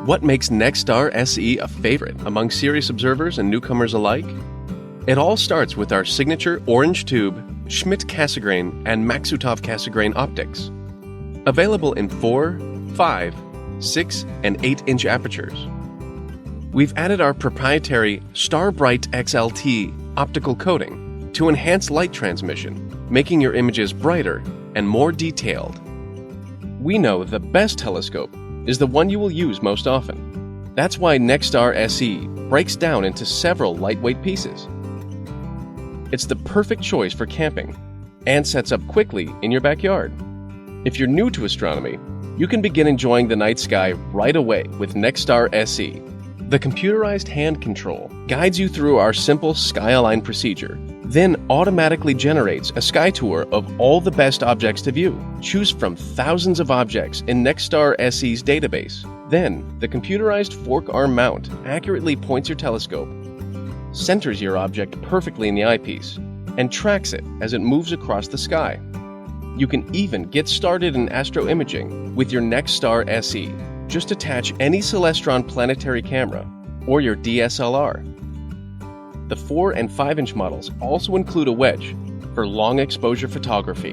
What makes NexStar SE a favorite among serious observers and newcomers alike? It all starts with our signature orange tube, Schmidt-Cassegrain, and Maksutov-Cassegrain optics. Available in 4, 5, 6, and 8-inch apertures. We've added our proprietary StarBright XLT optical coating to enhance light transmission, making your images brighter and more detailed. We know the best telescope is the one you will use most often. That's why NexStar SE breaks down into several lightweight pieces. It's the perfect choice for camping and sets up quickly in your backyard. If you're new to astronomy, you can begin enjoying the night sky right away with NexStar SE. The computerized hand control guides you through our simple SkyAlign procedure, then automatically generates a sky tour of all the best objects to view. Choose from thousands of objects in NexStar SE's database. Then, the computerized fork arm mount accurately points your telescope, centers your object perfectly in the eyepiece, and tracks it as it moves across the sky. You can even get started in astroimaging with your NexStar SE. Just attach any Celestron planetary camera or your DSLR. The 4 and 5-inch models also include a wedge for long exposure photography.